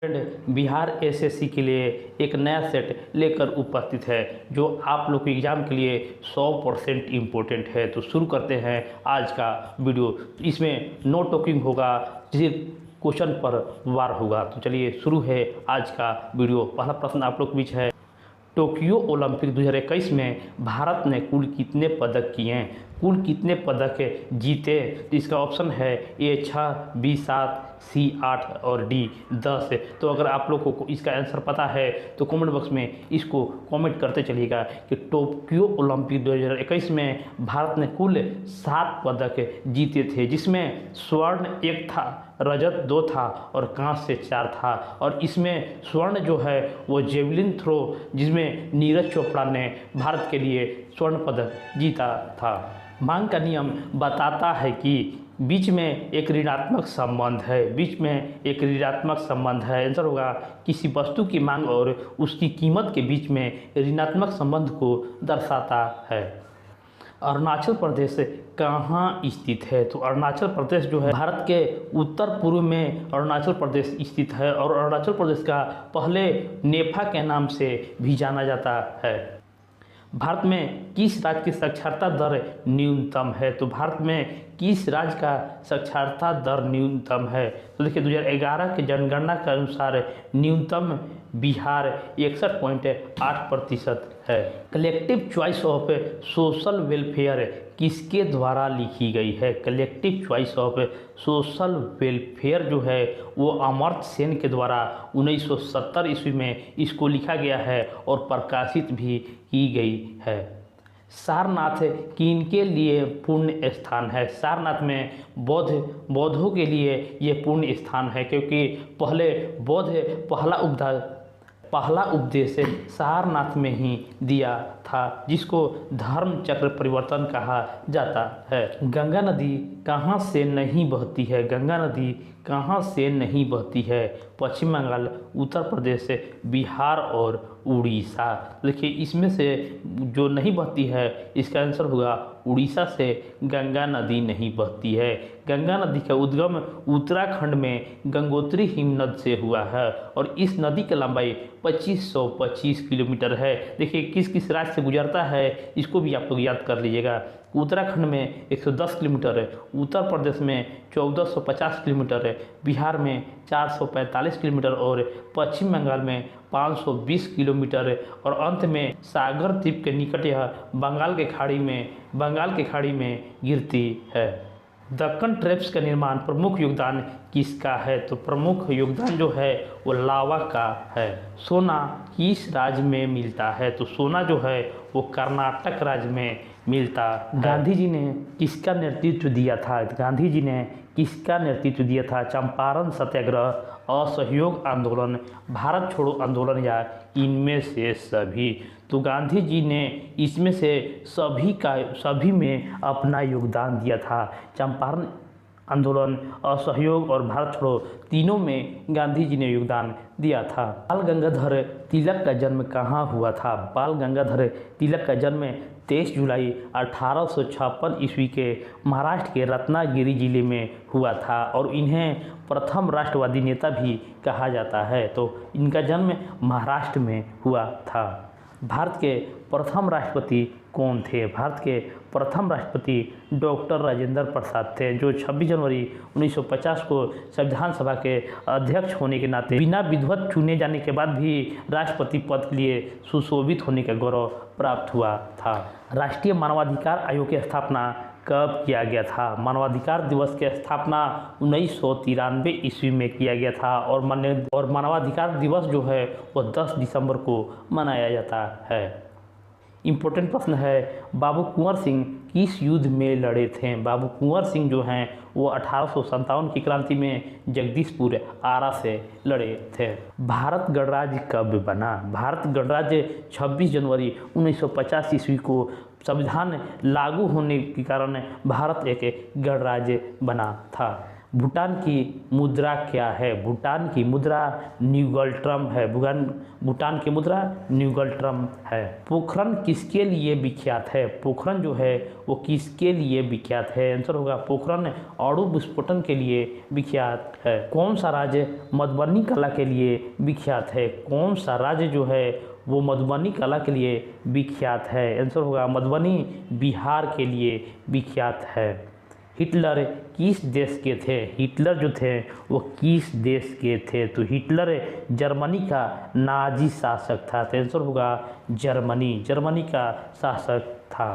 Bihar SSC के लिए एक नया सेट लेकर उपस्थित है जो आप लोग के एग्ज़ाम के लिए 100% इम्पोर्टेंट है। तो शुरू करते हैं आज का वीडियो। इसमें नो टॉकिंग होगा, सिर्फ क्वेश्चन पर वार होगा। तो चलिए शुरू है आज का वीडियो। पहला प्रश्न आप लोग के बीच है, टोक्यो ओलंपिक 2021 में भारत ने कुल कितने पदक किए हैं? कुल कितने पदक जीते? इसका ऑप्शन है ए 6, बी 7, सी 8 और डी 10। तो अगर आप लोगों को इसका आंसर पता है तो कमेंट बॉक्स में इसको कमेंट करते चलिएगा कि टोक्यो ओलंपिक 2021 में भारत ने कुल 7 पदक जीते थे, जिसमें स्वर्ण 1 था, रजत 2 था और कांस्य 4 था। और इसमें स्वर्ण जो है वो जेवलिन थ्रो, जिसमें नीरज चोपड़ा ने भारत के लिए स्वर्ण पदक जीता था। मांग का नियम बताता है कि बीच में एक ऋणात्मक संबंध है, बीच में एक ऋणात्मक संबंध है। आंसर होगा किसी वस्तु की मांग और उसकी कीमत के बीच में ऋणात्मक संबंध को दर्शाता है। अरुणाचल प्रदेश कहाँ स्थित है? तो अरुणाचल प्रदेश जो है भारत के उत्तर पूर्व में अरुणाचल प्रदेश स्थित है और अरुणाचल प्रदेश का पहले नेफा के नाम से भी जाना जाता है। भारत में किस राज्य की साक्षरता दर न्यूनतम है? तो भारत में किस राज्य का साक्षरता दर न्यूनतम है? तो देखिए 2011 के जनगणना के अनुसार न्यूनतम बिहार 61.8% है। Collective choice of social welfare किसके द्वारा लिखी गई है? Collective choice of social welfare जो है वो अमर्त्य सेन के द्वारा 1970 ईस्वी में इसको लिखा गया है और प्रकाशित भी की गई है। सारनाथ किनके लिए पुण्य स्थान है? सारनाथ में बौद्धों के लिए ये पुण्य स्थान है, क्योंकि पहला उपदेश सारनाथ में ही दिया था, जिसको धर्म चक्र परिवर्तन कहा जाता है। गंगा नदी कहाँ से नहीं बहती है? गंगा नदी कहाँ से नहीं बहती है? पश्चिम बंगाल, उत्तर प्रदेश, बिहार और उड़ीसा। देखिए इसमें से जो नहीं बहती है इसका आंसर होगा उड़ीसा से गंगा नदी नहीं बहती है। गंगा नदी का उद्गम उत्तराखंड में गंगोत्री हिमनद से हुआ है और इस नदी की लंबाई 2525 किलोमीटर है। देखिए किस किस राज्य से गुजरता है इसको भी आप लोग याद कर लीजिएगा। उत्तराखंड में 110 किलोमीटर है, उत्तर प्रदेश में 1450 किलोमीटर है, बिहार में 445 किलोमीटर और पश्चिम बंगाल में 520 किलोमीटर और अंत में सागर द्वीप के निकट यह बंगाल के खाड़ी में गिरती है। दक्कन ट्रेप्स का निर्माण प्रमुख योगदान किसका है? तो प्रमुख योगदान जो है वो लावा का है। सोना किस राज्य में मिलता है? तो सोना जो है वो कर्नाटक राज्य में मिलता है। गांधी जी ने किसका नेतृत्व दिया था? गांधी जी ने किसका नेतृत्व दिया था? चंपारण सत्याग्रह, असहयोग आंदोलन, भारत छोड़ो आंदोलन या इनमें से सभी? तो गांधी जी ने इसमें से सभी में अपना योगदान दिया था। चंपारण आंदोलन, असहयोग और भारत छोड़ो तीनों में गांधी जी ने योगदान दिया था। बाल गंगाधर तिलक का जन्म कहाँ हुआ था? बाल गंगाधर तिलक का जन्म 23 जुलाई 1856 ईस्वी के महाराष्ट्र के रत्नागिरी जिले में हुआ था और इन्हें प्रथम राष्ट्रवादी नेता भी कहा जाता है। तो इनका जन्म महाराष्ट्र में हुआ था। भारत के प्रथम राष्ट्रपति कौन थे? भारत के प्रथम राष्ट्रपति डॉक्टर राजेंद्र प्रसाद थे, जो 26 जनवरी 1950 को संविधान सभा के अध्यक्ष होने के नाते बिना विधिवत चुने जाने के बाद भी राष्ट्रपति पद के लिए सुशोभित होने का गौरव प्राप्त हुआ था। राष्ट्रीय मानवाधिकार आयोग की स्थापना कब किया गया था? मानवाधिकार दिवस की स्थापना 1993 ईस्वी में किया गया था और मानवाधिकार दिवस जो है वो 10 दिसंबर को मनाया जाता है। इम्पोर्टेंट प्रश्न है, बाबू कुंवर सिंह किस युद्ध में लड़े थे? बाबू कुंवर सिंह जो हैं वो 1857 की क्रांति में जगदीशपुर आरा से लड़े थे। भारत गणराज्य कब बना? भारत गणराज्य 26 जनवरी 1950 ईस्वी को संविधान लागू होने के कारण भारत एक गणराज्य बना था। भूटान की मुद्रा क्या है? भूटान की मुद्रा न्यूगल्ट्रम है। भूटान की मुद्रा न्यूगल्ट्रम है। पोखरण किसके लिए विख्यात है? पोखरण जो है वो किसके लिए विख्यात है? आंसर होगा पोखरण अणु विस्फोटन के लिए विख्यात है। कौन सा राज्य मधुबनी कला के लिए विख्यात है? कौन सा राज्य जो है वो मधुबनी कला के लिए विख्यात है? आंसर होगा मधुबनी बिहार के लिए विख्यात है। हिटलर किस देश के थे? हिटलर जो थे वो किस देश के थे? तो हिटलर जर्मनी का नाजी शासक था। तो आंसर होगा जर्मनी का शासक था।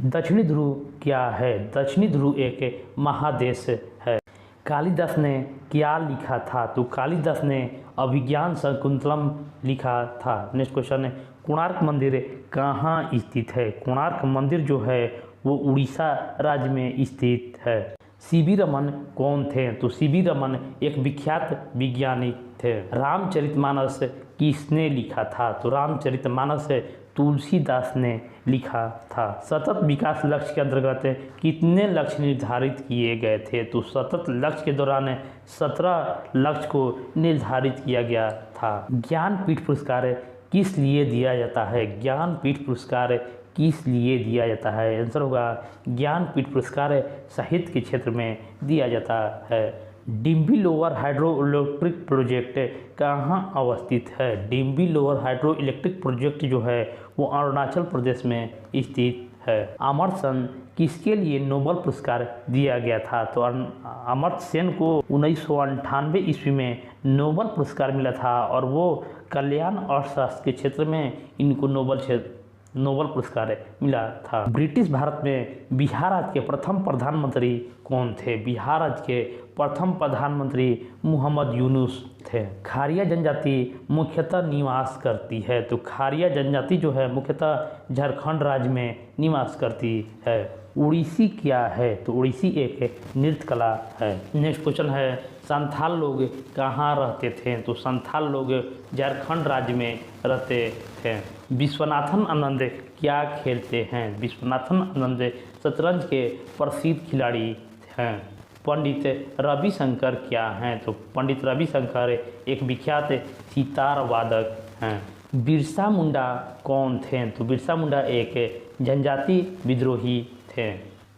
दक्षिणी ध्रुव क्या है? दक्षिणी ध्रुव एक महादेश है। कालिदास ने क्या लिखा था? तो कालिदास ने अभिज्ञान शाकुंतलम लिखा था। नेक्स्ट क्वेश्चन है, कोणार्क मंदिर कहाँ स्थित है? कोणार्क मंदिर जो है वो उड़ीसा राज्य में स्थित है। सीवी रमन कौन थे? तो सीवी रमन एक विख्यात वैज्ञानिक थे। रामचरितमानस किसने लिखा था? तो रामचरितमानस तुलसीदास ने लिखा था। सतत विकास लक्ष्य के अंतर्गत कितने लक्ष्य निर्धारित किए गए थे? तो सतत लक्ष्य के दौरान 17 लक्ष्य को निर्धारित किया गया था। ज्ञानपीठ पुरस्कार किस लिए दिया जाता है? ज्ञानपीठ पुरस्कार किस लिए दिया जाता है? आंसर होगा ज्ञानपीठ पुरस्कार साहित्य के क्षेत्र में दिया जाता है। डिम्बी लोअर हाइड्रो इलेक्ट्रिक प्रोजेक्ट कहाँ अवस्थित है? डिम्बी लोअर हाइड्रो इलेक्ट्रिक प्रोजेक्ट जो है वो अरुणाचल प्रदेश में स्थित है। अमर्त्य सेन किसके लिए नोबेल पुरस्कार दिया गया था? तो अमर्त्य सेन को 1998 ईस्वी में नोबेल पुरस्कार मिला था और वो कल्याण अर्थशास्त्र के क्षेत्र में इनको नोबेल पुरस्कार मिला था। ब्रिटिश भारत में बिहार राज्य के प्रथम प्रधानमंत्री कौन थे? बिहार राज्य के प्रथम प्रधानमंत्री मोहम्मद यूनुस थे। खारिया जनजाति मुख्यतः निवास करती है। तो खारिया जनजाति जो है मुख्यतः झारखंड राज्य में निवास करती है। उड़ीसी क्या है? तो उड़ीसी एक नृत्य कला है। नेक्स्ट क्वेश्चन है, संथाल लोग कहाँ रहते थे? तो संथाल लोग झारखंड राज्य में रहते थे। विश्वनाथन आनंद क्या खेलते हैं? विश्वनाथन आनंद शतरंज के प्रसिद्ध खिलाड़ी हैं। पंडित रविशंकर क्या हैं? तो पंडित रविशंकर एक विख्यात सितार वादक हैं। बिरसा मुंडा कौन थे? तो बिरसा मुंडा एक जनजाति विद्रोही थे।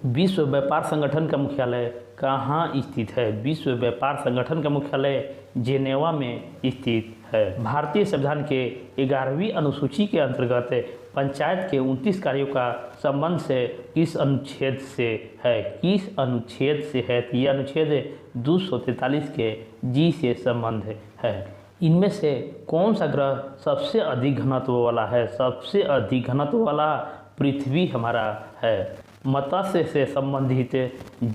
विश्व व्यापार संगठन का मुख्यालय कहाँ स्थित है? विश्व व्यापार संगठन का मुख्यालय जेनेवा में स्थित है। भारतीय संविधान के 11वीं अनुसूची के अंतर्गत पंचायत के 29 कार्यों का संबंध से किस अनुच्छेद से है? किस अनुच्छेद से है? तो यह अनुच्छेद 243 के जी से संबंध है। इनमें से कौन सा ग्रह सबसे अधिक घनत्व वाला है? सबसे अधिक घनत्व वाला पृथ्वी हमारा है। मत्स्य से संबंधित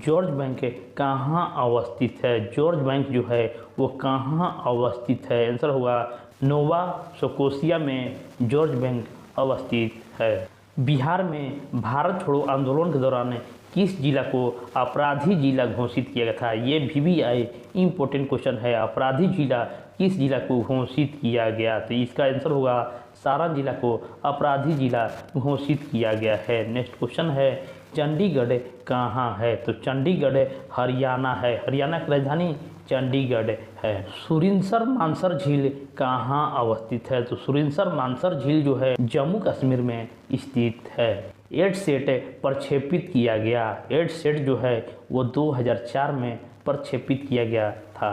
जॉर्ज बैंक कहाँ अवस्थित है? जॉर्ज बैंक जो है वो कहाँ अवस्थित है? आंसर होगा नोवा स्कोशिया में जॉर्ज बैंक अवस्थित है। बिहार में भारत छोड़ो आंदोलन के दौरान किस जिला को अपराधी जिला घोषित किया गया था? ये VVI इम्पोर्टेंट क्वेश्चन है। अपराधी जिला किस जिला को घोषित किया गया? तो इसका आंसर होगा सारण जिला को अपराधी जिला घोषित किया गया है। नेक्स्ट क्वेश्चन है, चंडीगढ़ कहाँ है? तो चंडीगढ़ हरियाणा है। हरियाणा की राजधानी चंडीगढ़ है। सुरिनसर मानसर झील कहाँ अवस्थित है? तो सुरिनसर मानसर झील जो है जम्मू कश्मीर में स्थित है। एडसेट प्रक्षेपित किया गया। एडसेट जो है वो 2004 में प्रक्षेपित किया गया था।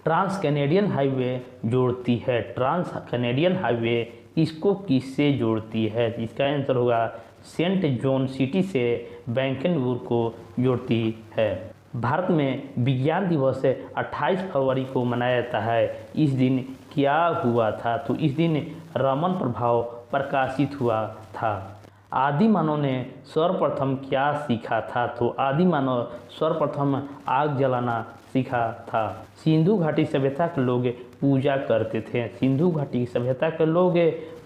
ट्रांस कैनेडियन हाईवे जोड़ती है। ट्रांस कैनेडियन हाईवे इसको किससे जोड़ती है? इसका आंसर होगा सेंट जॉन सिटी से वैंकूवर को जोड़ती है। भारत में विज्ञान दिवस 28 फरवरी को मनाया जाता है। इस दिन क्या हुआ था? तो इस दिन रमन प्रभाव प्रकाशित हुआ था। आदि मानव ने सर्वप्रथम क्या सीखा था? तो आदि मानव सर्वप्रथम आग जलाना सीखा था। सिंधु घाटी सभ्यता के लोग पूजा करते थे। सिंधु घाटी सभ्यता के लोग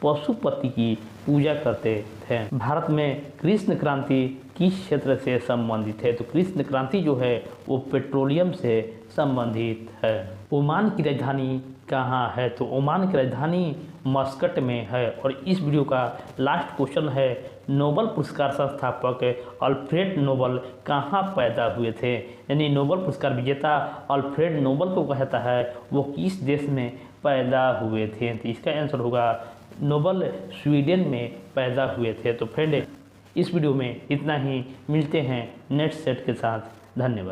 पशुपति की पूजा करते थे। भारत में कृष्ण क्रांति किस क्षेत्र से संबंधित है? तो कृष्ण क्रांति जो है वो पेट्रोलियम से संबंधित है। ओमान की राजधानी कहाँ है? तो ओमान की राजधानी मस्कट में है। और इस वीडियो का लास्ट क्वेश्चन है, नोबल पुरस्कार संस्थापक अल्फ्रेड नोबल कहाँ पैदा हुए थे? यानी नोबल पुरस्कार विजेता अल्फ्रेड नोबल को कहता है वो किस देश में पैदा हुए थे? तो इसका आंसर होगा नोबल स्वीडन में पैदा हुए थे। तो फ्रेंड, इस वीडियो में इतना ही, मिलते हैं नेक्स्ट सेट के साथ। धन्यवाद।